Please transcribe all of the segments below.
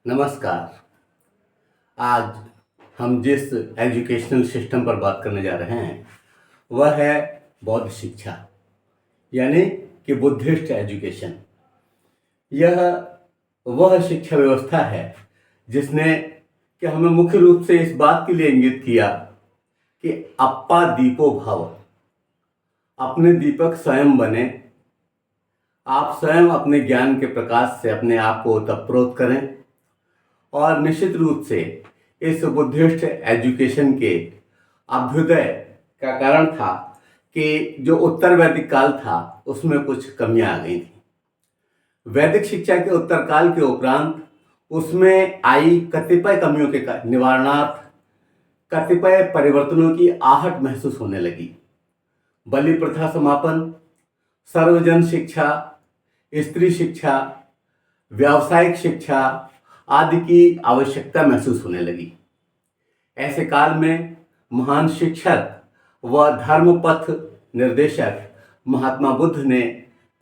नमस्कार। आज हम जिस एजुकेशनल सिस्टम पर बात करने जा रहे हैं वह है बौद्ध शिक्षा, यानी कि बुद्धिस्ट एजुकेशन। यह वह शिक्षा व्यवस्था है जिसने कि हमें मुख्य रूप से इस बात के लिए इंगित किया कि अप्पा दीपो भव, अपने दीपक स्वयं बने। आप स्वयं अपने ज्ञान के प्रकाश से अपने आप को ओतप्रोत करें। और निश्चित रूप से इस बुद्धिस्ट एजुकेशन के अभ्युदय का कारण था कि जो उत्तर वैदिक काल था उसमें कुछ कमियां आ गई थी। वैदिक शिक्षा के उत्तर काल के उपरांत उसमें आई कतिपय कमियों के निवारणार्थ कतिपय परिवर्तनों की आहट महसूस होने लगी। बलि प्रथा समापन, सर्वजन शिक्षा, स्त्री शिक्षा, व्यावसायिक शिक्षा आदि की आवश्यकता महसूस होने लगी। ऐसे काल में महान शिक्षक व धर्मपथ निर्देशक महात्मा बुद्ध ने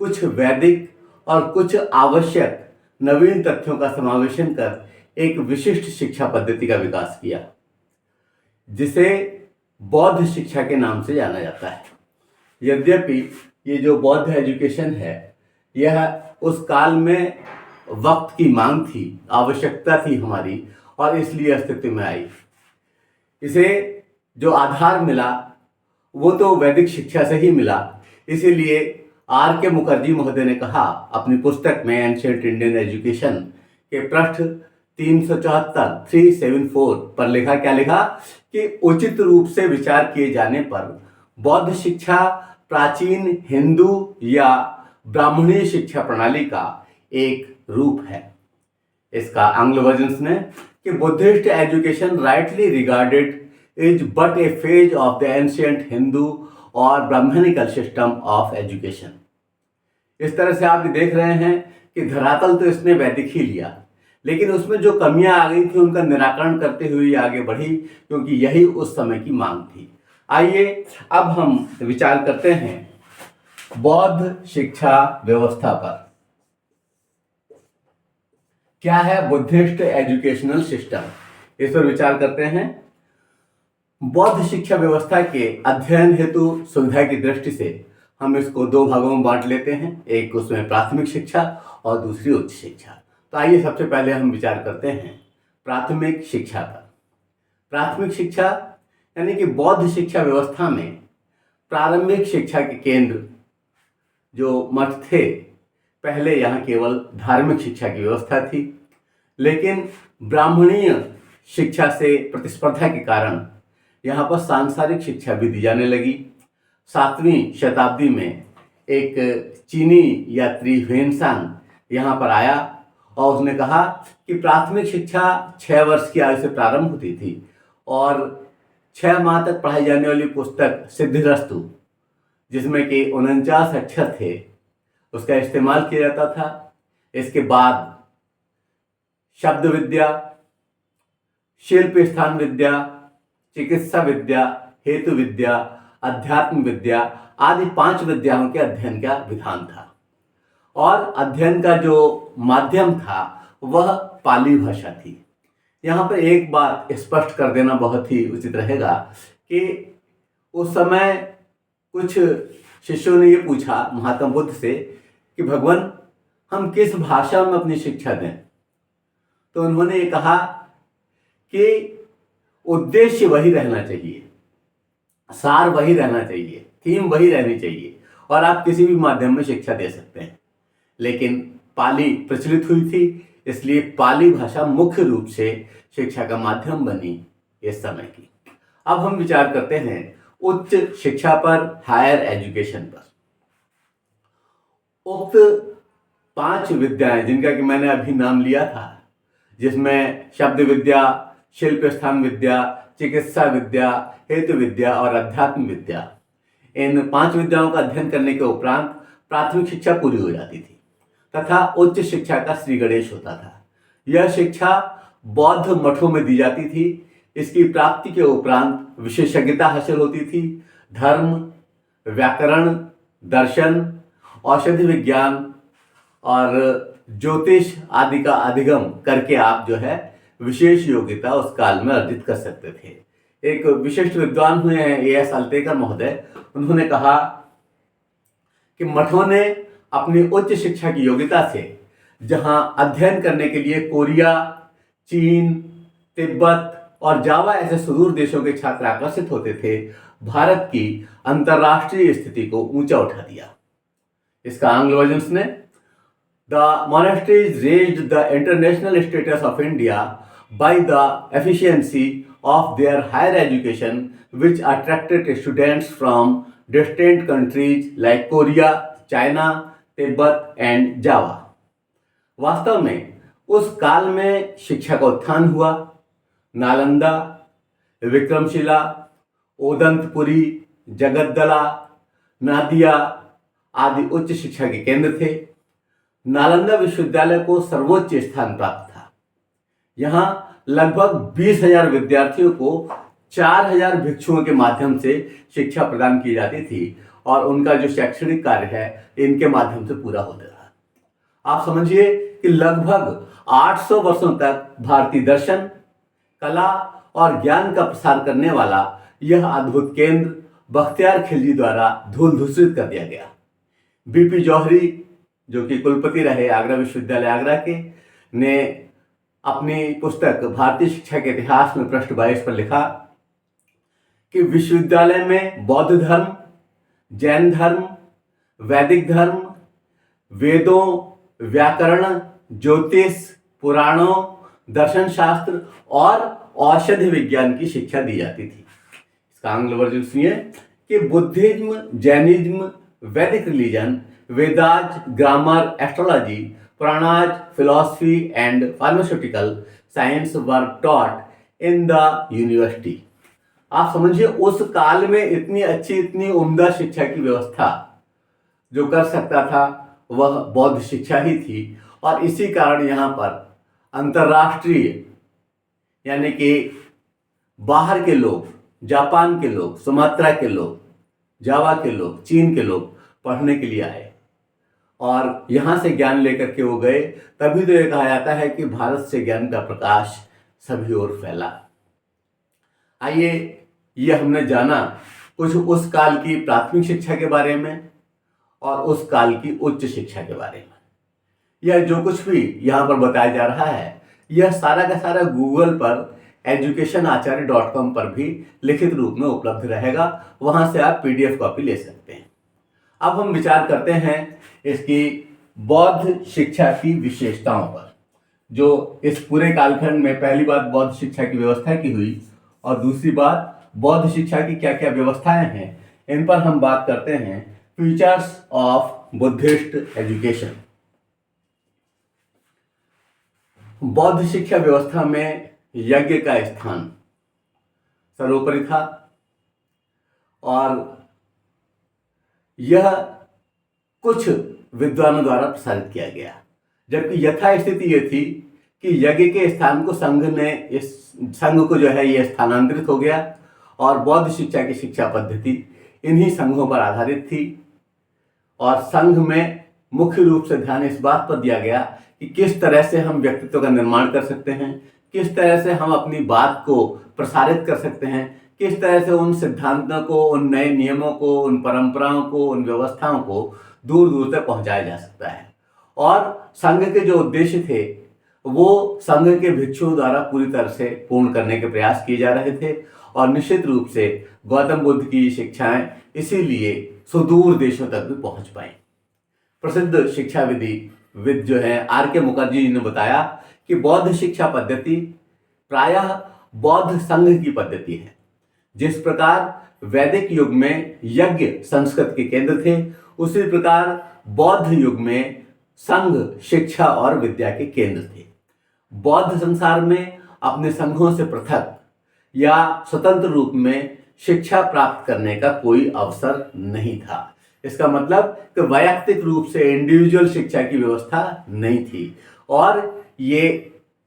कुछ वैदिक और कुछ आवश्यक नवीन तथ्यों का समावेशन कर एक विशिष्ट शिक्षा पद्धति का विकास किया, जिसे बौद्ध शिक्षा के नाम से जाना जाता है। यद्यपि ये जो बौद्ध एजुकेशन है यह उस काल में वक्त की मांग थी, आवश्यकता थी हमारी, और इसलिए अस्तित्व में आई। इसे जो आधार मिला वो तो वैदिक शिक्षा से ही मिला। इसीलिए आर के मुखर्जी महोदय ने कहा अपनी पुस्तक में एंशिएंट इंडियन एजुकेशन के पृष्ठ 374 पर क्या लिखा कि उचित रूप से विचार किए जाने पर बौद्ध शिक्षा प्राचीन हिंदू या ब्राह्मणीय शिक्षा प्रणाली का एक रूप है। इसका आंग्ल वर्जन ने कि Buddhist education rightly regarded is but A phase of the ancient Hindu और ब्राह्मणिकल सिस्टम ऑफ एजुकेशन। इस तरह से आप देख रहे हैं कि धरातल तो इसने वैदिक ही लिया, लेकिन उसमें जो कमियां आ गई थी उनका निराकरण करते हुए आगे बढ़ी, क्योंकि यही उस समय की मांग थी। आइए अब हम विचार करते हैं बौद्ध शिक्षा व्यवस्था पर। क्या है बुद्धिस्ट एजुकेशनल सिस्टम, इस पर विचार करते हैं। बौद्ध शिक्षा व्यवस्था के अध्ययन हेतु सुविधा की दृष्टि से हम इसको दो भागों में बांट लेते हैं, एक उसमें प्राथमिक शिक्षा और दूसरी उच्च शिक्षा। तो आइए सबसे पहले हम विचार करते हैं प्राथमिक शिक्षा पर। प्राथमिक शिक्षा यानी कि बौद्ध शिक्षा व्यवस्था में प्रारंभिक शिक्षा के केंद्र जो मठ थे, पहले यहाँ केवल धार्मिक शिक्षा की व्यवस्था थी, लेकिन ब्राह्मणीय शिक्षा से प्रतिस्पर्धा के कारण यहाँ पर सांसारिक शिक्षा भी दी जाने लगी। 7वीं शताब्दी में एक चीनी यात्री ह्वेनसांग यहाँ पर आया और उसने कहा कि प्राथमिक शिक्षा 6 वर्ष की आयु से प्रारंभ होती थी और 6 माह तक पढ़ाई जाने वाली पुस्तक सिद्धिरस्तु, जिसमें कि 49 अक्षर थे, उसका इस्तेमाल किया जाता था। इसके बाद शब्द विद्या, शिल्प स्थान विद्या, चिकित्सा विद्या, हेतु विद्या, अध्यात्म विद्या आदि 5 विद्याओं के अध्ययन का विधान था। और अध्ययन का जो माध्यम था वह पाली भाषा थी। यहाँ पर एक बात स्पष्ट कर देना बहुत ही उचित रहेगा कि उस समय कुछ शिष्यों ने ये पूछा महात्मा बुद्ध से कि भगवान हम किस भाषा में अपनी शिक्षा दें। तो उन्होंने ये कहा कि उद्देश्य वही रहना चाहिए, सार वही रहना चाहिए, थीम वही रहनी चाहिए, और आप किसी भी माध्यम में शिक्षा दे सकते हैं। लेकिन पाली प्रचलित हुई थी, इसलिए पाली भाषा मुख्य रूप से शिक्षा का माध्यम बनी इस समय की। अब हम विचार करते हैं उच्च शिक्षा पर, हायर एजुकेशन पर। उक्त 5 विद्याएं जिनका कि मैंने अभी नाम लिया था, जिसमें शब्द विद्या, शिल्प स्थान विद्या, चिकित्सा विद्या, हेतु विद्या और अध्यात्म विद्या, इन 5 विद्याओं का अध्ययन करने के उपरांत प्राथमिक शिक्षा पूरी हो जाती थी तथा उच्च शिक्षा का श्री गणेश होता था। यह शिक्षा बौद्ध मठों में दी जाती थी। इसकी प्राप्ति के उपरांत विशेषज्ञता हासिल होती थी। धर्म, व्याकरण, दर्शन, औषधि विज्ञान और ज्योतिष आदि का अधिगम करके आप जो है विशेष योग्यता उस काल में अर्जित कर सकते थे। एक विशिष्ट विद्वान हुए हैं A.S. अल्तेकर महोदय, उन्होंने कहा कि मठों ने अपनी उच्च शिक्षा की योग्यता से जहां अध्ययन करने के लिए कोरिया, चीन, तिब्बत और जावा ऐसे सुदूर देशों के छात्र आकर्षित होते थे, भारत की अंतर्राष्ट्रीय स्थिति को ऊंचा उठा दिया। इसका आंग्ल वर्जन सुने। The monasteries raised the international status of India by the efficiency of their higher education, which attracted students from distant countries like Korea, China, तिब्बत एंड जावा। वास्तव में उस काल में शिक्षा का उत्थान हुआ। नालंदा, विक्रमशिला, ओदंतपुरी, जगद्दला, नादिया आदि उच्च शिक्षा के केंद्र थे। नालंदा विश्वविद्यालय को सर्वोच्च स्थान प्राप्त था। यहाँ लगभग 20,000 विद्यार्थियों को 4,000 भिक्षुओं के माध्यम से शिक्षा प्रदान की जाती थी और उनका जो शैक्षणिक कार्य है इनके माध्यम से पूरा होता था। आप समझिए कि लगभग 800 वर्षों तक भारतीय दर्शन, कला और ज्ञान का प्रसार करने वाला यह अद्भुत केंद्र बख्तियार खिलजी द्वारा धूल धूसरित कर दिया गया। बीपी जौहरी, जो कि कुलपति रहे आगरा विश्वविद्यालय आगरा के, ने अपनी पुस्तक भारतीय शिक्षा के इतिहास में पृष्ठ 22 पर लिखा कि विश्वविद्यालय में बौद्ध धर्म, जैन धर्म, वैदिक धर्म, वेदों, व्याकरण, ज्योतिष, पुराणों, दर्शन शास्त्र और औषधि विज्ञान की शिक्षा दी जाती थी। इसका आंग्ल वर्जन सुनिए कि Buddhism, Jainism, Vedic religion, Vedas, grammar, astrology, Puranas, philosophy and pharmaceutical science were taught in the university. आप समझिए उस काल में इतनी अच्छी, इतनी उम्दा शिक्षा की व्यवस्था जो कर सकता था वह बौद्ध शिक्षा ही थी। और इसी कारण यहाँ पर अंतर्राष्ट्रीय यानी कि बाहर के लोग, जापान के लोग, सुमात्रा के लोग, जावा के लोग, चीन के लोग पढ़ने के लिए आए और यहाँ से ज्ञान लेकर के वो गए। तभी तो ये कहा जाता है कि भारत से ज्ञान का प्रकाश सभी ओर फैला। आइए, ये हमने जाना कुछ उस काल की प्राथमिक शिक्षा के बारे में और उस काल की उच्च शिक्षा के बारे में। यह जो कुछ भी यहाँ पर बताया जा रहा है यह सारा का सारा गूगल पर educationacharya.com पर भी लिखित रूप में उपलब्ध रहेगा। वहाँ से आप PDF कॉपी ले सकते हैं। अब हम विचार करते हैं इसकी बौद्ध शिक्षा की विशेषताओं पर। जो इस पूरे कालखंड में पहली बात बौद्ध शिक्षा की व्यवस्था की हुई और दूसरी बात बौद्ध शिक्षा की क्या क्या व्यवस्थाएं हैं, इन पर हम बात करते हैं। Features of Buddhist education. बौद्ध शिक्षा व्यवस्था में यज्ञ का स्थान सर्वोपरि था और यह कुछ विद्वानों द्वारा प्रसारित किया गया, जबकि यथा स्थिति यह थी कि यज्ञ के स्थान को संघ को जो है यह स्थानांतरित हो गया और बौद्ध शिक्षा की शिक्षा पद्धति इन्हीं संघों पर आधारित थी। और संघ में मुख्य रूप से ध्यान इस बात पर दिया गया कि किस तरह से हम व्यक्तित्व का निर्माण कर सकते हैं, किस तरह से हम अपनी बात को प्रसारित कर सकते हैं, किस तरह से उन सिद्धांतों को, उन नए नियमों को, उन परंपराओं को, उन व्यवस्थाओं को दूर दूर तक पहुंचाया जा सकता है। और संघ के जो उद्देश्य थे वो संघ के भिक्षुओं द्वारा पूरी तरह से पूर्ण करने के प्रयास किए जा रहे थे और निश्चित रूप से गौतम बुद्ध की शिक्षाएं इसीलिए सुदूर देशों तक भी पहुंच पाई। प्रसिद्ध शिक्षाविद जो है R.K. मुखर्जी जी ने बताया कि बौद्ध शिक्षा पद्धति प्रायः बौद्ध संघ की पद्धति है। जिस प्रकार वैदिक युग में यज्ञ संस्कृत के केंद्र थे, उसी प्रकार बौद्ध युग में संघ शिक्षा और विद्या के केंद्र थे। बौद्ध संसार में अपने संघों से पृथक या स्वतंत्र रूप में शिक्षा प्राप्त करने का कोई अवसर नहीं था। इसका मतलब कि वैयक्तिक रूप से इंडिविजुअल शिक्षा की व्यवस्था नहीं थी और ये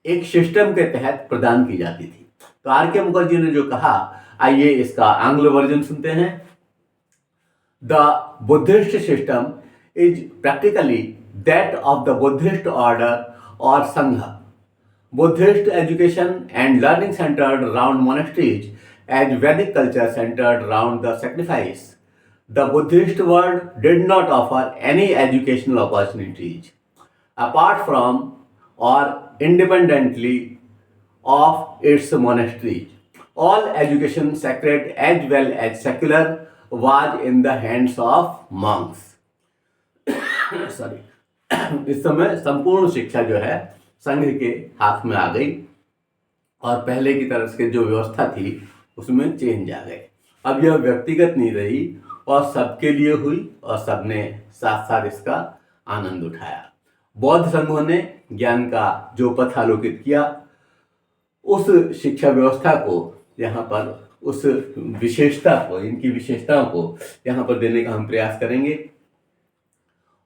एक सिस्टम के तहत प्रदान की जाती थी। तो R.K. मुखर्जी ने जो कहा, आइए इसका आंग्ल वर्जन सुनते हैं। The Buddhist system is practically that of the Buddhist order or Sangha. Buddhist education and learning centered around monasteries, as Vedic culture centered around the sacrifice. The Buddhist world did not offer any educational opportunities apart from or independently of its monasteries. All education, sacred as well as secular, was in the hands of monks. Sorry इस समय संपूर्ण शिक्षा जो है संघ के हाथ में आ गई और पहले की तरह की जो व्यवस्था थी उसमें चेंज आ गए। अब यह व्यक्तिगत नहीं रही और सबके लिए हुई और सबने साथ साथ इसका आनंद उठाया। बौद्ध संघों ने ज्ञान का जो पथ आलोकित किया उस शिक्षा व्यवस्था को यहाँ पर उस विशेषता को, इनकी विशेषताओं को यहाँ पर देने का हम प्रयास करेंगे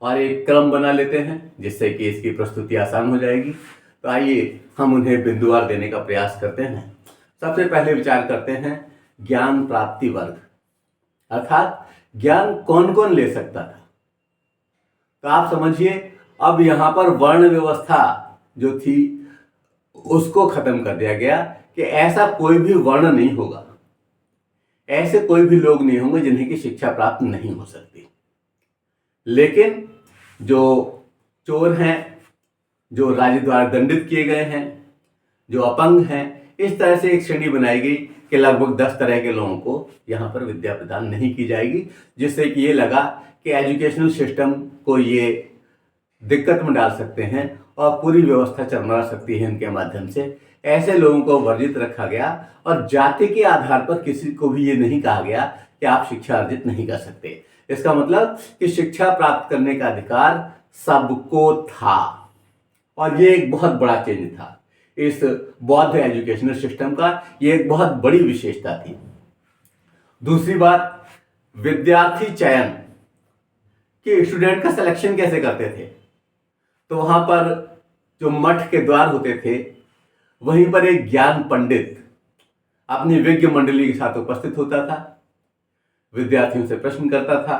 और एक क्रम बना लेते हैं जिससे कि इसकी प्रस्तुति आसान हो जाएगी। तो आइए हम उन्हें बिंदुवार देने का प्रयास करते हैं। सबसे पहले विचार करते हैं ज्ञान प्राप्ति वर्ग, अर्थात ज्ञान कौन कौन ले सकता था। तो आप समझिए अब यहाँ पर वर्ण व्यवस्था जो थी उसको खत्म कर दिया गया कि ऐसा कोई भी वर्ण नहीं होगा, ऐसे कोई भी लोग नहीं होंगे जिन्हें की शिक्षा प्राप्त नहीं हो सकती। लेकिन जो चोर हैं, जो राज्य द्वारा दंडित किए गए हैं, जो अपंग हैं, इस तरह से एक श्रेणी बनाई गई कि लगभग 10 तरह के लोगों को यहाँ पर विद्या प्रदान नहीं की जाएगी, जिससे कि ये लगा कि एजुकेशनल सिस्टम को ये दिक्कत में डाल सकते हैं और पूरी व्यवस्था चरमरा सकती है इनके माध्यम से। ऐसे लोगों को वर्जित रखा गया और जाति के आधार पर किसी को भी ये नहीं कहा गया कि आप शिक्षा अर्जित नहीं कर सकते। इसका मतलब कि शिक्षा प्राप्त करने का अधिकार सबको था और ये एक बहुत बड़ा चेंज था इस बौद्ध एजुकेशनल सिस्टम का। ये एक बहुत बड़ी विशेषता थी। दूसरी बात, विद्यार्थी चयन कि स्टूडेंट का सिलेक्शन कैसे करते थे। तो वहां पर जो मठ के द्वार होते थे वहीं पर एक ज्ञान पंडित अपनी विज्ञ मंडली के साथ उपस्थित होता था, विद्यार्थियों से प्रश्न करता था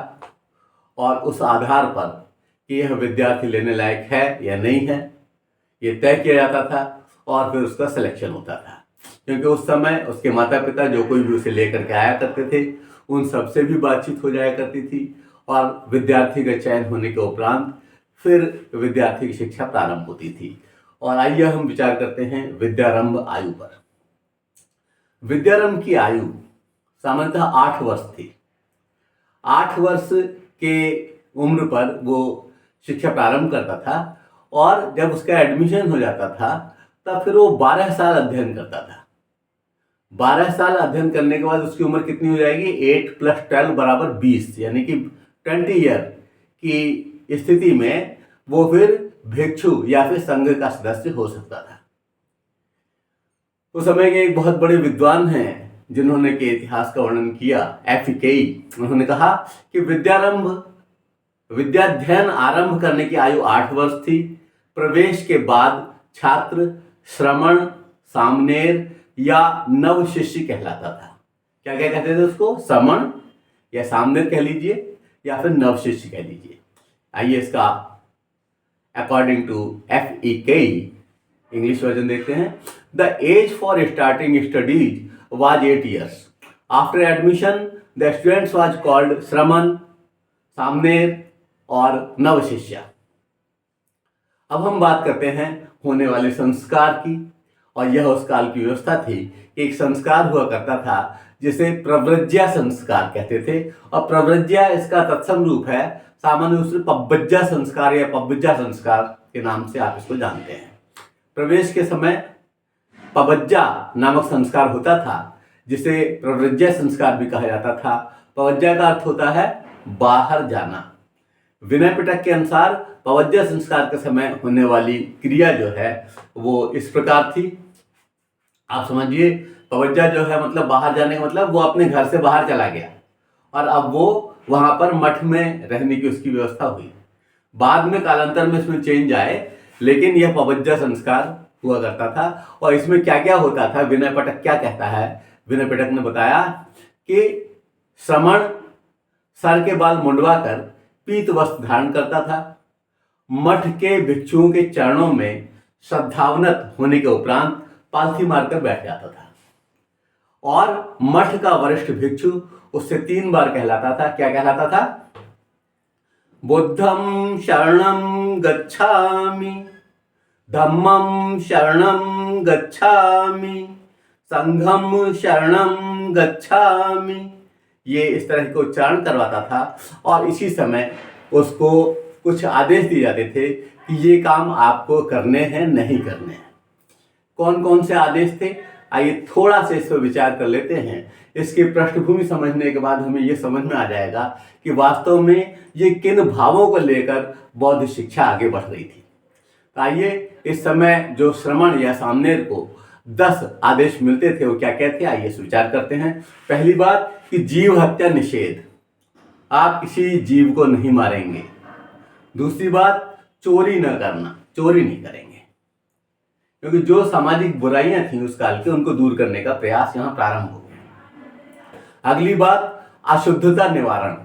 और उस आधार पर कि यह विद्यार्थी लेने लायक है या नहीं है ये तय किया जाता था और फिर उसका सिलेक्शन होता था। क्योंकि उस समय उसके माता पिता जो कोई भी उसे लेकर के आया करते थे उन सबसे भी बातचीत हो जाया करती थी और विद्यार्थी का चयन होने के उपरांत फिर विद्यार्थी की शिक्षा प्रारंभ होती थी। और आइए हम विचार करते हैं विद्यारंभ आयु पर। विद्यारंभ की आयु सामान्यतः 8 वर्ष थी। 8 वर्ष के उम्र पर वो शिक्षा प्रारंभ करता था और जब उसका एडमिशन हो जाता था तब फिर वो 12 साल अध्ययन करता था। 12 साल अध्ययन करने के बाद उसकी उम्र कितनी हो जाएगी? 8 + 12 = 20, यानी कि 20 ईयर की स्थिति में वो फिर भिक्षु या फिर संघ का सदस्य हो सकता था। उस समय के एक बहुत बड़े विद्वान हैं जिन्होंने के इतिहास का वर्णन किया, एफिकेई। उन्होंने कहा कि विद्याध्ययन आरंभ करने की आयु 8 वर्ष थी। प्रवेश के बाद छात्र श्रमण, सामनेर या नव शिष्य कहलाता था। क्या क्या कहते थे उसको? श्रमण या सामनेर कह लीजिए या फिर नव शिष्य कह लीजिए। आइए इसका अकॉर्डिंग टू एफईकेई इंग्लिश वर्जन देखते हैं। The age for starting studies was 8 years. After admission, the students was called श्रमण, सामनेर और नवशिष्य। अब हम बात करते हैं होने वाले संस्कार की, और यह उस काल की व्यवस्था थी। एक संस्कार हुआ करता था जिसे प्रव्रज्या संस्कार कहते थे, और प्रव्रज्या इसका तत्सम रूप है। सामान्य रूप से पब्बज्जा संस्कार या पब्बज्जा संस्कार के नाम से आप इसको जानते हैं। प्रवेश के समय पवज्जा नामक संस्कार होता था जिसे प्रव्रज्या संस्कार भी कहा जाता था। पवज्जा का अर्थ होता है बाहर जाना। विनय पिटक के अनुसार पवज्जा संस्कार के समय होने वाली क्रिया जो है वो इस प्रकार थी। आप समझिए, पवज्जा जो है मतलब बाहर जाने का मतलब वो अपने घर से बाहर चला गया और अब वो वहां पर मठ में रहने की उसकी व्यवस्था हुई। बाद में कालांतर में इसमें चेंज आए, लेकिन यह पवज्जा संस्कार हुआ करता था। और इसमें क्या क्या होता था, विनय पिटक क्या कहता है? विनय पिटक ने बताया कि श्रमण सर के बाल मुंडवा कर पीत वस्त्र धारण करता था। मठ के भिक्षुओं के चरणों में श्रद्धावनत होने के उपरांत पालथी मारकर बैठ जाता था और मठ का वरिष्ठ भिक्षु उससे 3 बार कहलाता था। क्या कहलाता था? बुद्धं शरणं गच्छामि, धम्मं शरणं गच्छामि, संघं शरणं गच्छामि। ये इस तरह के उच्चारण करवाता था और इसी समय उसको कुछ आदेश दिए जाते थे कि ये काम आपको करने हैं, नहीं करने हैं। कौन कौन से आदेश थे? आइए थोड़ा सा इस पर विचार कर लेते हैं। इसकी पृष्ठभूमि समझने के बाद हमें ये समझ में आ जाएगा कि वास्तव में ये किन भावों को लेकर बौद्ध शिक्षा आगे बढ़ रही थी। तो आइए इस समय जो श्रमण या सामनेर को 10 आदेश मिलते थे वो क्या क्या थे, आइए विचार करते हैं। पहली बात कि जीव हत्या निषेध, आप किसी जीव को नहीं मारेंगे। दूसरी बात, चोरी न करना, चोरी नहीं करेंगे, क्योंकि जो सामाजिक बुराइयां थी उस काल के उनको दूर करने का प्रयास यहाँ प्रारंभ हो गया। अगली बात, अशुद्धता निवारण,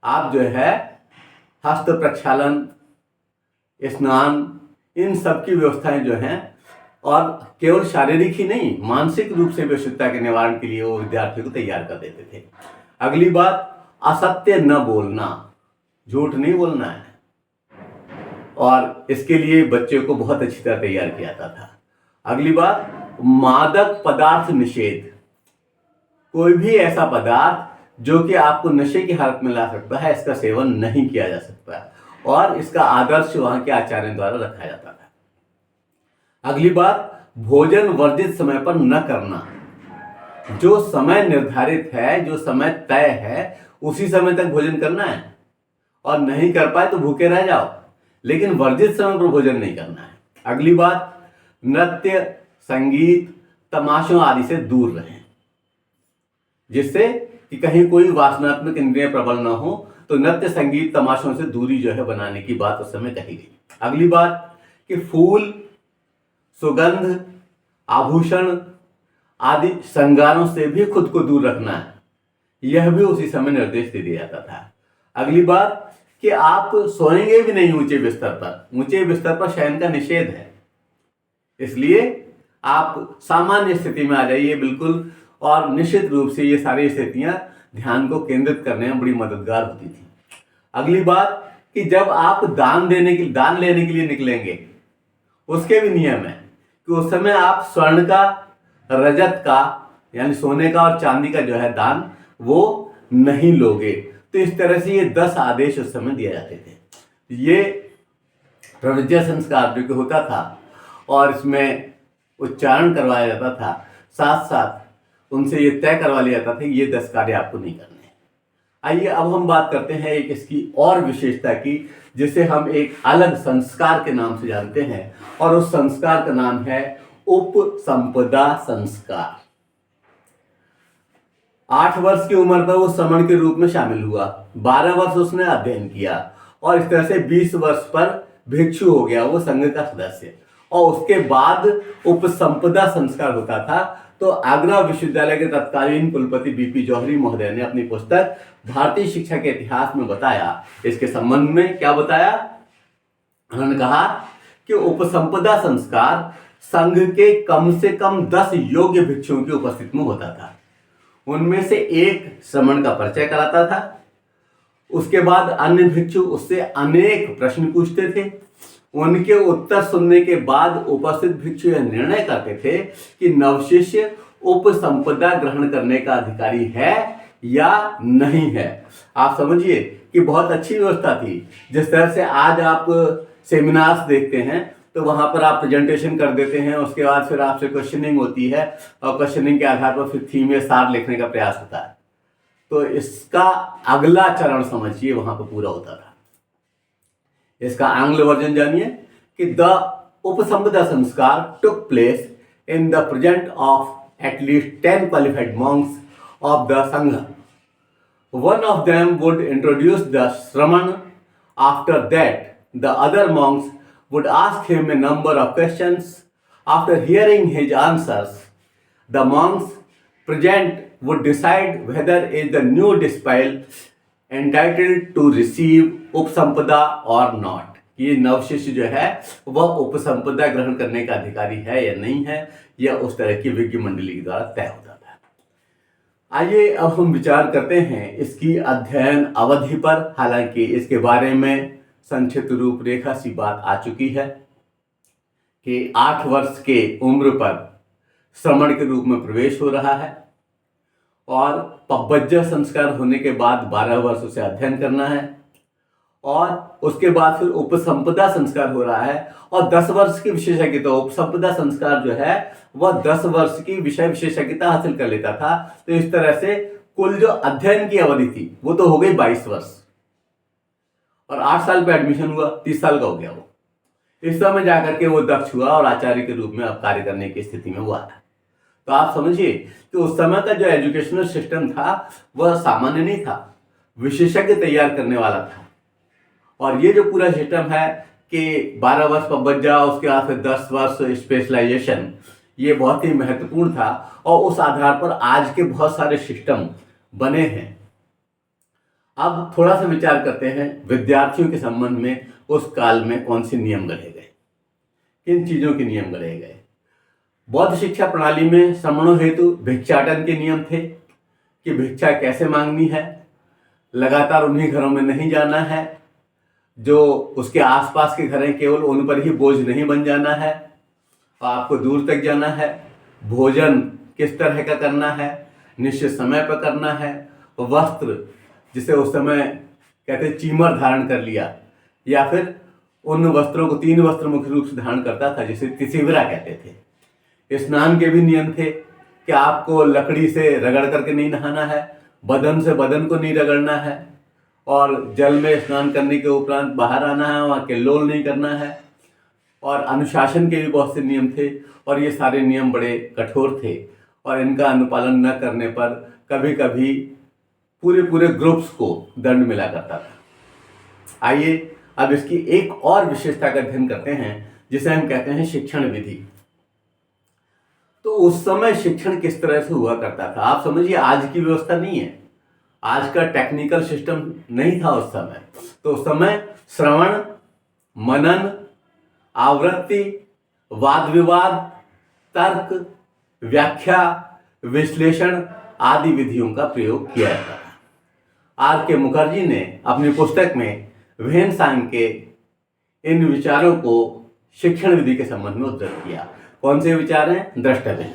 आप जो है हस्त प्रक्षालन, स्नान, इन सब की व्यवस्थाएं जो हैं, और केवल शारीरिक ही नहीं मानसिक रूप से भी अशुद्धता के निवारण के लिए वो विद्यार्थियों को तैयार कर देते थे। अगली बात, असत्य न बोलना, झूठ नहीं बोलना है, और इसके लिए बच्चे को बहुत अच्छी तरह तैयार किया जाता था। अगली बात, मादक पदार्थ निषेध, कोई भी ऐसा पदार्थ जो कि आपको नशे की हालत में ला सकता है, इसका सेवन नहीं किया जा सकता, और इसका आदर्श वहां के आचार्यों द्वारा रखा जाता था। अगली बात, भोजन वर्जित समय पर न करना, जो समय निर्धारित है, जो समय तय है, उसी समय तक भोजन करना है, और नहीं कर पाए तो भूखे रह जाओ, लेकिन वर्जित समय पर भोजन नहीं करना है। अगली बात, नृत्य, संगीत, तमाशों आदि से दूर रहें, जिससे कि कहीं कोई वासनात्मक इंद्रियां प्रबल ना हो, तो नृत्य, संगीत, तमाशों से दूरी जो है बनाने की बात उस समय कही गई। अगली बात कि फूल, सुगंध, आभूषण आदि श्रृंगारों से भी खुद को दूर रखना है, यह भी उसी समय निर्देश दे दिया जाता था। अगली बात कि आप सोएंगे भी नहीं ऊंचे बिस्तर पर, ऊंचे बिस्तर पर शयन का निषेध है, इसलिए आप सामान्य स्थिति में आ जाइए बिल्कुल, और निश्चित रूप से ये सारी स्थितियां ध्यान को केंद्रित करने में बड़ी मददगार होती थी। अगली बात कि जब आप दान लेने के लिए निकलेंगे, उसके भी नियम है कि उस समय आप स्वर्ण का, रजत का यानी सोने का और चांदी का जो है दान वो नहीं लोगे। तो इस तरह से ये 10 आदेश उस समय दिए जाते थे। ये प्रतिज्ञा संस्कार जो कि होता था और इसमें उच्चारण करवाया जाता था, साथ साथ उनसे ये तय करवा लिया जाता था कि ये 10 कार्य आपको नहीं करने। आइए अब हम बात करते हैं एक इसकी और विशेषता की, जिसे हम एक अलग संस्कार के नाम से जानते हैं, और उस संस्कार का नाम है उपसंपदा संस्कार। 8 वर्ष की उम्र पर वो श्रमण के रूप में शामिल हुआ, 12 वर्ष उसने अध्ययन किया, और इस तरह से 20 वर्ष पर भिक्षु हो गया वो संघ का सदस्य, और उसके बाद उपसंपदा संस्कार होता था। तो आगरा विश्वविद्यालय के तत्कालीन कुलपति बीपी जौहरी महोदय ने अपनी पुस्तक भारतीय शिक्षा के इतिहास में बताया, इसके संबंध में क्या बताया, उन्होंने कहा कि उपसंपदा संस्कार संघ के कम से कम 10 योग्य भिक्षुओं की उपस्थिति में होता था। उनमें से एक श्रमण का परिचय कराता था, उसके बाद अन्य भिक्षु उससे अनेक प्रश्न पूछते थे, उनके उत्तर सुनने के बाद उपस्थित भिक्षु यह निर्णय करते थे कि नवशिष्य उपसंपदा ग्रहण करने का अधिकारी है या नहीं है। आप समझिए कि बहुत अच्छी व्यवस्था थी। जिस तरह से आज आप सेमिनार्स देखते हैं तो वहां पर आप प्रेजेंटेशन कर देते हैं, उसके बाद फिर आपसे क्वेश्चनिंग होती है, और क्वेश्चनिंग के आधार पर फिर थीम या सार लिखने का प्रयास होता है। तो इसका अगला चरण समझिए वहां पर पूरा होता था। इसका आंग्ल वर्जन जानिए कि द उपसंपदा संस्कार took place in the present of at least 10 qualified Monks of the संघ। One of them would introduce the Shraman. After that, the other monks would ask him a number of questions. After hearing his answers, the monks present would decide whether the new disciple entitled to receive upasampada or not, ये नवशिष्य जो है वह उपसंपदा ग्रहण करने का अधिकारी है या नहीं है, यह उस तरह की विज्ञ मंडली के द्वारा तय हो जाता है। आइए अब हम विचार करते हैं इसकी अध्ययन अवधि पर। हालांकि इसके बारे में संक्षिप्त रूपरेखा सी बात आ चुकी है कि 8 वर्ष के उम्र पर श्रमण के रूप में प्रवेश हो रहा है और पब्बज्जा संस्कार होने के बाद 12 वर्ष उसे अध्ययन करना है और उसके बाद फिर उपसंपदा संस्कार हो रहा है और 10 वर्ष की विशेषज्ञता। उपसंपदा संस्कार जो है वह 10 वर्ष की विषय विशेषज्ञता हासिल कर लेता था। तो इस तरह से कुल जो अध्ययन की अवधि थी वो तो हो गई 22 वर्ष और 8 साल पे एडमिशन हुआ, 30 साल का हो गया वो। इस समय जाकर के वो दक्ष हुआ और आचार्य के रूप में अब कार्य करने की स्थिति में हुआ था। तो आप समझिए कि उस समय का जो एजुकेशनल सिस्टम था वह सामान्य नहीं था, विशेषज्ञ तैयार करने वाला था। और ये जो पूरा सिस्टम है कि 12 वर्ष पब्बज्जा, उसके बाद फिर 10 वर्ष स्पेशलाइजेशन, ये बहुत ही महत्वपूर्ण था और उस आधार पर आज के बहुत सारे सिस्टम बने हैं। अब थोड़ा सा विचार करते हैं विद्यार्थियों के संबंध में उस काल में कौन से नियम गढ़े गए, किन चीजों के नियम गढ़े गए। बौद्ध शिक्षा प्रणाली में श्रमणों हेतु भिक्षाटन के नियम थे कि भिक्षा कैसे मांगनी है, लगातार उन्हीं घरों में नहीं जाना है, जो उसके आसपास के घर हैं केवल उन पर ही बोझ नहीं बन जाना है, आपको दूर तक जाना है, भोजन किस तरह का करना है, निश्चित समय पर करना है, वस्त्र जिसे उस समय कहते चीमर धारण कर लिया या फिर उन वस्त्रों को 3 वस्त्र मुख्य रूप से धारण करता था जिसे तिसिवरा कहते थे। स्नान के भी नियम थे कि आपको लकड़ी से रगड़ करके नहीं नहाना है, बदन से बदन को नहीं रगड़ना है और जल में स्नान करने के उपरांत बाहर आना है, वहाँ किल्लोल नहीं करना है। और अनुशासन के भी बहुत से नियम थे और ये सारे नियम बड़े कठोर थे और इनका अनुपालन न करने पर कभी कभी पूरे ग्रुप्स को दंड मिला करता था। आइए अब इसकी एक और विशेषता का अध्ययन करते हैं जिसे हम कहते हैं शिक्षण विधि। तो उस समय शिक्षण किस तरह से हुआ करता था, आप समझिए आज की व्यवस्था नहीं है, आज का टेक्निकल सिस्टम नहीं था उस समय। तो उस समय श्रवण, मनन, आवृत्ति, वाद विवाद, तर्क, व्याख्या, विश्लेषण आदि विधियों का प्रयोग किया जाता था। आर के मुखर्जी ने अपनी पुस्तक में व्हेन-सांग के इन विचारों को शिक्षण विधि के संबंध में उद्धृत किया। कौन से विचार हैं? द्रष्टव्य।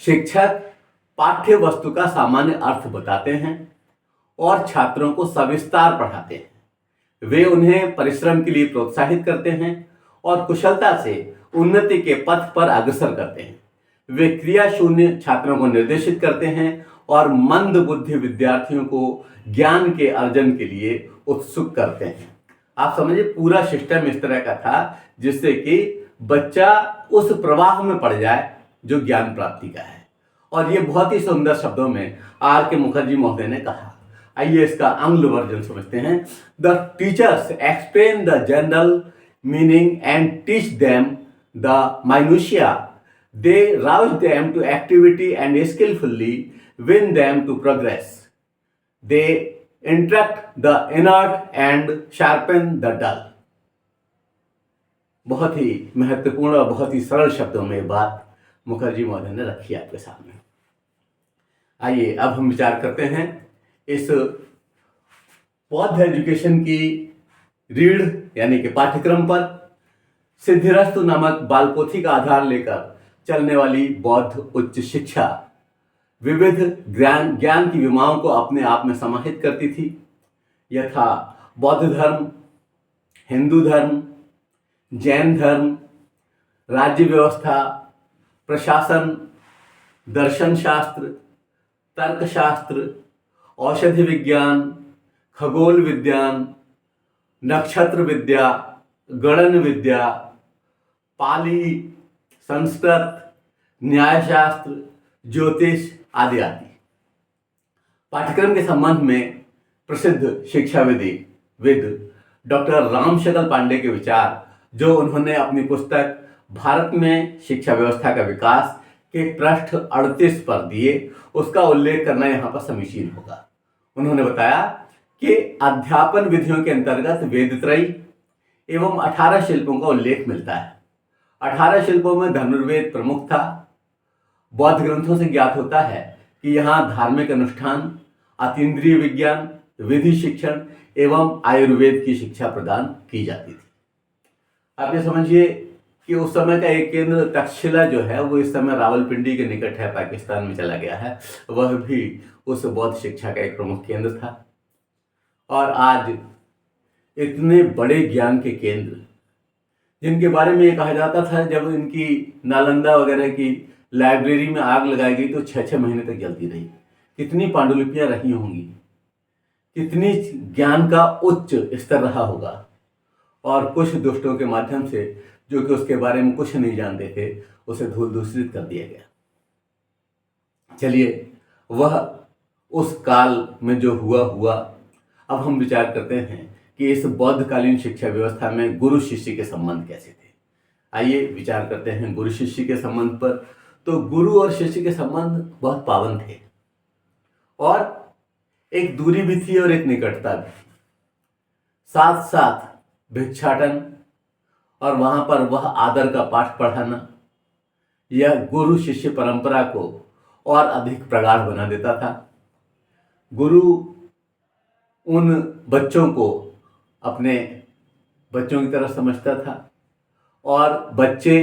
शिक्षक पाठ्य वस्तु का सामान्य अर्थ बताते हैं और छात्रों को सविस्तार पढ़ाते हैं। वे उन्हें परिश्रम के लिए प्रोत्साहित करते हैं और कुशलता से उन्नति के पथ पर अग्रसर करते हैं। वे क्रिया शून्य छात्रों को निर्देशित करते हैं और मंद बुद्धि विद्यार्थियों को ज्ञान के अर्जन के लिए उत्सुक करते हैं। आप समझिए पूरा सिस्टम इस तरह का था जिससे कि बच्चा उस प्रवाह में पड़ जाए जो ज्ञान प्राप्ति का है। और ये बहुत ही सुंदर शब्दों में आर के मुखर्जी महोदय ने कहा। आइए इसका आंग्ल वर्जन समझते हैं। The teachers explain the general meaning and teach them the minutiae. They rouse them to activity and skillfully win them to progress. They instruct the inert and sharpen the dull. बहुत ही महत्वपूर्ण और बहुत ही सरल शब्दों में ये बात मुखर्जी महोदय ने रखी आपके सामने। आइए अब हम विचार करते हैं इस बौद्ध एजुकेशन की रीढ़ यानी कि पाठ्यक्रम पर। सिद्धिरस्तु नामक बालपोथी का आधार लेकर चलने वाली बौद्ध उच्च शिक्षा विविध ज्ञान की विमाओं को अपने आप में समाहित करती थी, यथा बौद्ध धर्म, हिंदू धर्म, जैन धर्म, राज्य व्यवस्था, प्रशासन, दर्शन शास्त्र, तर्कशास्त्र, औषधि विज्ञान, खगोल विज्ञान, नक्षत्र विद्या, गणन विद्या, पाली, संस्कृत, न्यायशास्त्र, ज्योतिष आदि आदि। पाठ्यक्रम के संबंध में प्रसिद्ध शिक्षाविद डॉक्टर रामशकल पांडे के विचार जो उन्होंने अपनी पुस्तक भारत में शिक्षा व्यवस्था का विकास के पृष्ठ 38 पर दिए, उसका उल्लेख करना यहाँ पर समीचीन होगा। उन्होंने बताया कि अध्यापन विधियों के अंतर्गत वेदत्रयी एवं 18 शिल्पों का उल्लेख मिलता है। 18 शिल्पों में धनुर्वेद प्रमुख था। बौद्ध ग्रंथों से ज्ञात होता है कि यहाँ धार्मिक अनुष्ठान, अतीन्द्रिय विज्ञान, विधि शिक्षण एवं आयुर्वेद की शिक्षा प्रदान की जाती थी। आप ये समझिए कि उस समय का एक केंद्र तक्षशिला जो है वो इस समय रावलपिंडी के निकट है, पाकिस्तान में चला गया है। वह भी उस बौद्ध शिक्षा का एक प्रमुख केंद्र था। और आज इतने बड़े ज्ञान के केंद्र, जिनके बारे में ये कहा जाता था जब इनकी नालंदा वगैरह की लाइब्रेरी में आग लगाई गई तो 6-6 महीने तक जलती रही। कितनी पांडुलिपियां रही होंगी, कितनी ज्ञान का उच्च स्तर रहा होगा। और कुछ दुष्टों के माध्यम से, जो कि उसके बारे में कुछ नहीं जानते थे, उसे धूल दूषित कर दिया गया। चलिए, वह उस काल में जो हुआ। अब हम विचार करते हैं कि इस बौद्धकालीन शिक्षा व्यवस्था में गुरु शिष्य के संबंध कैसे थे। आइए विचार करते हैं गुरु शिष्य के संबंध पर। तो गुरु और शिष्य के संबंध बहुत पावन थे और एक दूरी भी थी और एक निकटता भी। साथ साथ भिक्षाटन और वहां पर वह आदर का पाठ पढ़ाना, यह गुरु शिष्य परंपरा को और अधिक प्रगाढ़ बना देता था। गुरु उन बच्चों को अपने बच्चों की तरह समझता था और बच्चे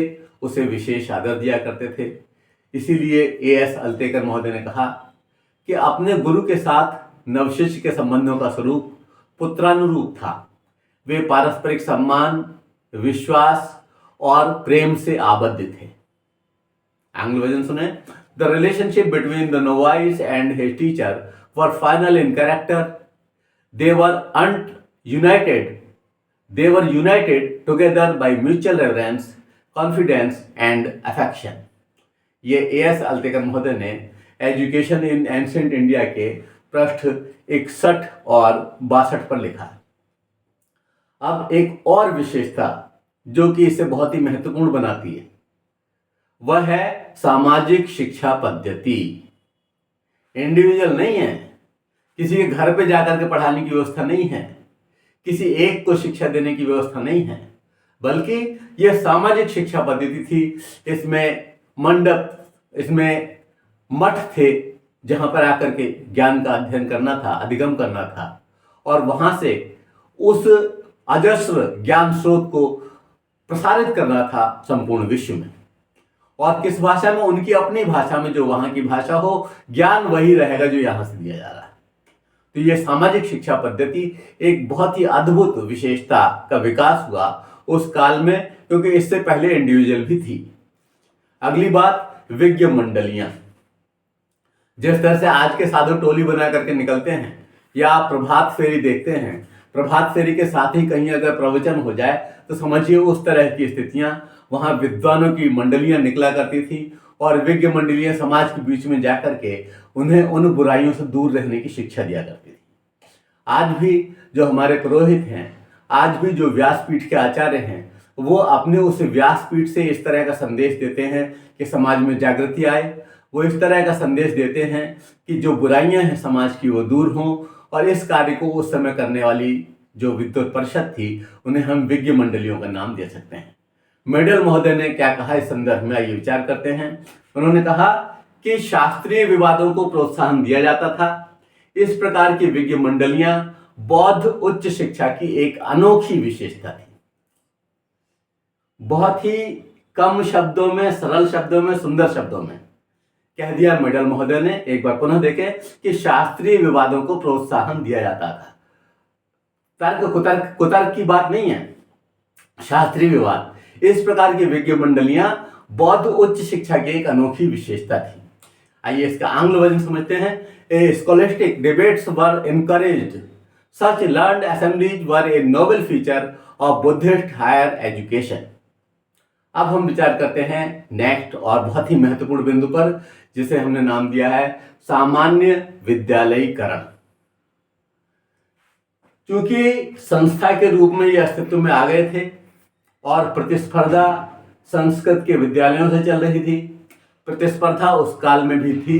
उसे विशेष आदर दिया करते थे। इसीलिए A.S. अल्तेकर महोदय ने कहा कि अपने गुरु के साथ नवशिष्य के संबंधों का स्वरूप पुत्रानुरूप था। वे पारस्परिक सम्मान, विश्वास और प्रेम से आबद्ध थे। आंग्ल वर्जन सुने। The relationship between the novice and his teacher were final in character. They were United together by mutual reverence, confidence and affection. ये A.S. अल्तेकर महोदय ने एजुकेशन इन एंशिएंट इंडिया के पृष्ठ 61 और 62 पर लिखा है। अब एक और विशेषता जो कि इसे बहुत ही महत्वपूर्ण बनाती है, वह है सामाजिक शिक्षा पद्धति। इंडिविजुअल नहीं है, किसी के घर पे जाकर के पढ़ाने की व्यवस्था नहीं है, किसी एक को शिक्षा देने की व्यवस्था नहीं है, बल्कि यह सामाजिक शिक्षा पद्धति थी। इसमें मंडप, इसमें मठ थे जहां पर आकर के ज्ञान का अध्ययन करना था, अधिगम करना था और वहां से उस अजस्र ज्ञान स्रोत को प्रसारित करना था संपूर्ण विश्व में। और किस भाषा में? उनकी अपनी भाषा में, जो वहां की भाषा हो। ज्ञान वही रहेगा जो यहां से दिया जा रहा है। तो यह सामाजिक शिक्षा पद्धति एक बहुत ही अद्भुत विशेषता का विकास हुआ उस काल में, क्योंकि इससे पहले इंडिविजुअल भी थी। अगली बात, विज्ञ मंडलियां। जिस तरह से आज के साधु टोली बना करके निकलते हैं या आप प्रभात फेरी देखते हैं, प्रभात फेरी के साथ ही कहीं अगर प्रवचन हो जाए तो समझिए उस तरह की स्थितियां। वहां विद्वानों की मंडलियां निकला करती थी और विज्ञ मंडलियां समाज के बीच में जाकर के उन्हें उन बुराइयों से दूर रहने की शिक्षा दिया करती थी। आज भी जो हमारे पुरोहित हैं, आज भी जो व्यासपीठ के आचार्य हैं, वो अपने उस व्यासपीठ से इस तरह का संदेश देते हैं कि समाज में जागृति आए। वो इस तरह का संदेश देते हैं कि जो बुराइयां हैं समाज की वो दूर हों। और इस कार्य को उस समय करने वाली जो विद्वत परिषद थी, उन्हें हम विज्ञ मंडलियों का नाम दे सकते हैं। मेडल महोदय ने क्या कहा इस संदर्भ में, आइए विचार करते हैं। उन्होंने कहा कि शास्त्रीय विवादों को प्रोत्साहन दिया जाता था। इस प्रकार की विज्ञ मंडलियां बौद्ध उच्च शिक्षा की एक अनोखी विशेषता थी। बहुत ही कम शब्दों में, सरल शब्दों में, सुंदर शब्दों में कह दिया मेडल महोदय ने। एक बार पुनः देखें कि शास्त्रीय विवादों को प्रोत्साहन दिया जाता था। तर्क कुतर्क की बात नहीं है, शास्त्रीय विवाद। इस प्रकार की विज्ञ मंडलियां बौद्ध उच्च शिक्षा की एक अनोखी विशेषता थी। आइए इसका आंग्ल वर्जन समझते हैं। A scholastic debates were encouraged. Such learned assemblies were a noble feature of Buddhist higher education. अब हम विचार करते हैं नेक्स्ट और बहुत ही महत्वपूर्ण बिंदु पर, जिसे हमने नाम दिया है सामान्य विद्यालयीकरण। क्योंकि संस्था के रूप में ये अस्तित्व में आ गए थे और प्रतिस्पर्धा संस्कृत के विद्यालयों से चल रही थी। प्रतिस्पर्धा उस काल में भी थी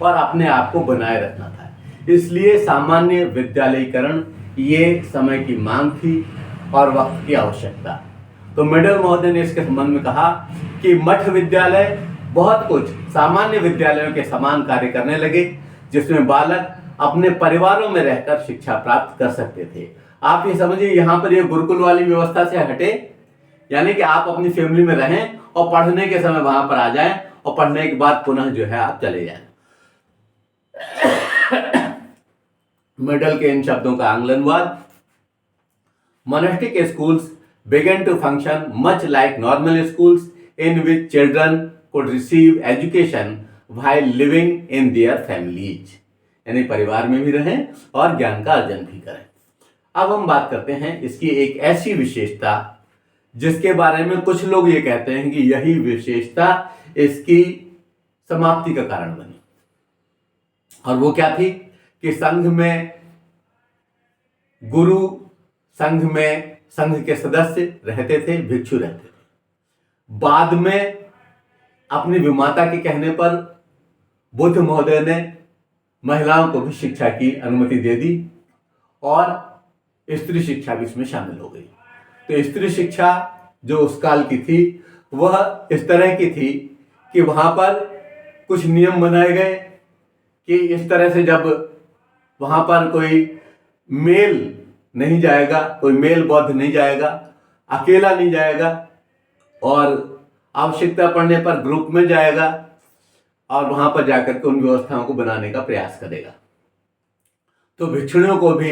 और अपने आप को बनाए रखना था। इसलिए सामान्य विद्यालयीकरण ये समय की मांग थी और वक्त की आवश्यकता। तो मेडल महोदय ने इसके संबंध में कहा कि मठ विद्यालय बहुत कुछ सामान्य विद्यालयों के समान कार्य करने लगे, जिसमें बालक अपने परिवारों में रहकर शिक्षा प्राप्त कर सकते थे। आप ये समझिए, यहाँ पर ये गुरुकुल वाली व्यवस्था से हटे, यानी कि आप अपनी फैमिली में रहें और पढ़ने के समय वहां पर आ जाएं और पढ़ने के बाद पुनः जो है आप चले जाएं। मेडल के इन शब्दों का आंग्लनवाद, monastic schools began to function much like normal schools in which children could receive education while living in their families, यानी परिवार में भी रहें और ज्ञान का अर्जन भी करें। अब हम बात करते हैं इसकी एक ऐसी विशेषता जिसके बारे में कुछ लोग ये कहते हैं कि यही विशेषता इसकी समाप्ति का कारण बनी, और वो क्या थी कि संघ में गुरु, संघ में संघ के सदस्य रहते थे, भिक्षु रहते थे। बाद में अपनी विमाता के कहने पर बुद्ध महोदय ने महिलाओं को भी शिक्षा की अनुमति दे दी और स्त्री शिक्षा भी इसमें शामिल हो गई। तो स्त्री शिक्षा जो उस काल की थी वह इस तरह की थी कि वहां पर कुछ नियम बनाए गए कि इस तरह से जब वहां पर कोई मेल नहीं जाएगा, कोई मेल बौद्ध नहीं जाएगा, अकेला नहीं जाएगा, और आवश्यकता पड़ने पर ग्रुप में जाएगा और वहां पर जाकर के उन व्यवस्थाओं को बनाने का प्रयास करेगा। तो भिक्षुणियों को भी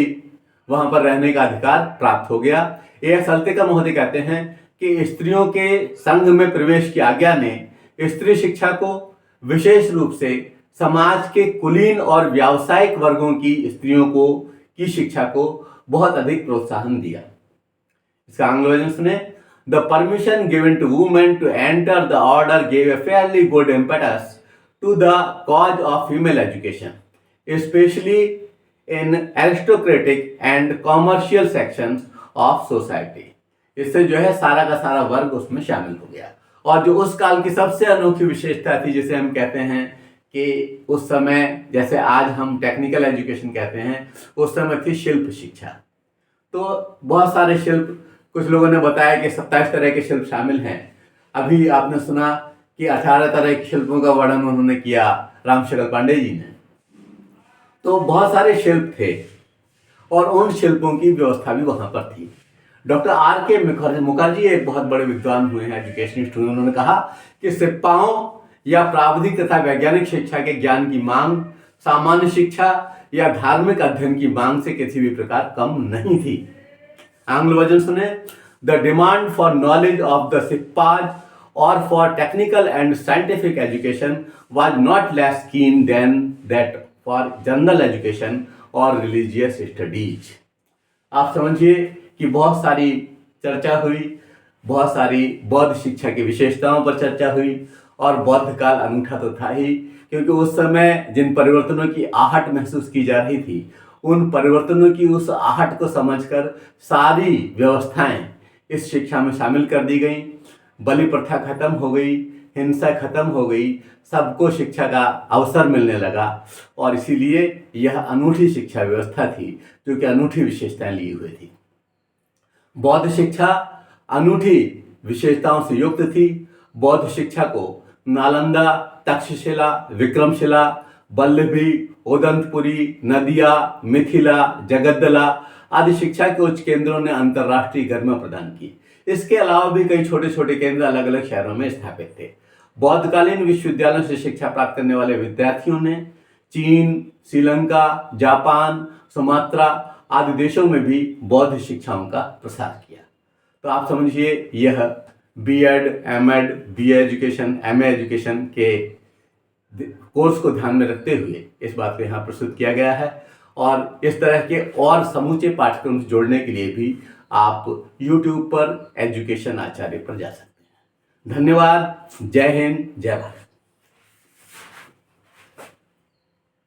वहां पर रहने का अधिकार प्राप्त हो गया। ए सल्तिका महोदय कहते हैं कि स्त्रियों के संघ में प्रवेश की आज्ञा ने स्त्री शिक्षा को विशेष रूप से समाज के कुलीन और व्यावसायिक वर्गों की स्त्रियों को की शिक्षा को बहुत अधिक प्रोत्साहन दिया। इसका आंग्लोजन सुने, the permission given to women to enter the order gave a fairly good impetus to the cause of female education, especially in aristocratic and commercial sections of society. इससे जो है सारा का सारा वर्ग उसमें शामिल हो गया। और जो उस काल की सबसे अनोखी विशेषता थी, जिसे हम कहते हैं कि उस समय जैसे आज हम टेक्निकल एजुकेशन कहते हैं, उस समय थी शिल्प शिक्षा। तो बहुत सारे शिल्प, कुछ लोगों ने बताया कि 27 तरह के शिल्प शामिल हैं। अभी आपने सुना कि 18 तरह के शिल्पों का वर्णन उन्होंने किया रामशकल पांडे जी ने। तो बहुत सारे शिल्प थे और उन शिल्पों की व्यवस्था भी वहां पर थी। Doctor R.K. मुखर्जी एक बहुत बड़े विद्वान हुए हैं, एजुकेशनिस्ट हुए। उन्होंने कहा कि सिपाहों या प्राविधिक तथा वैज्ञानिक शिक्षा के ज्ञान की मांग सामान्य शिक्षा या धार्मिक अध्ययन की मांग से किसी भी प्रकार कम नहीं थी। आंग्ल वर्जन सुने, the demand for knowledge of the सिपाज और for technical and scientific education was not less keen than that for general education और रिलीजियस स्टडीज। आप समझिए कि बहुत सारी चर्चा हुई, बहुत सारी बौद्ध शिक्षा की विशेषताओं पर चर्चा हुई, और बौद्ध काल अनूठा तो था ही, क्योंकि उस समय जिन परिवर्तनों की आहट महसूस की जा रही थी, उन परिवर्तनों की उस आहट को समझकर सारी व्यवस्थाएं इस शिक्षा में शामिल कर दी गई। बलि प्रथा खत्म हो गई, हिंसा खत्म हो गई, सबको शिक्षा का अवसर मिलने लगा, और इसीलिए यह अनूठी शिक्षा व्यवस्था थी जो कि अनूठी विशेषताएं लिए हुए थी। बौद्ध शिक्षा अनूठी विशेषताओं से युक्त थी। बौद्ध शिक्षा को नालंदा, तक्षशिला, विक्रमशिला, वल्लभी, उदंतपुरी, नदिया, मिथिला, जगद्दला आदि शिक्षा के उच्च केंद्रों ने अंतर्राष्ट्रीय गरिमा प्रदान की। इसके अलावा भी कई छोटे छोटे केंद्र अलग अलग शहरों में स्थापित थे। बौद्धकालीन विश्वविद्यालयों से शिक्षा प्राप्त करने वाले विद्यार्थियों ने चीन, श्रीलंका, जापान, सुमात्रा आदि देशों में भी बौद्ध शिक्षाओं का प्रसार किया। तो आप समझिए, यह B.Ed, M.Ed, BA education, MA education के कोर्स को ध्यान में रखते हुए इस बात को यहाँ प्रस्तुत किया गया है। और इस तरह के और समूचे पाठ्यक्रम से जोड़ने के लिए भी आप YouTube पर एजुकेशन आचार्य पर जा सकते हैं। धन्यवाद। जय हिंद, जय भारत।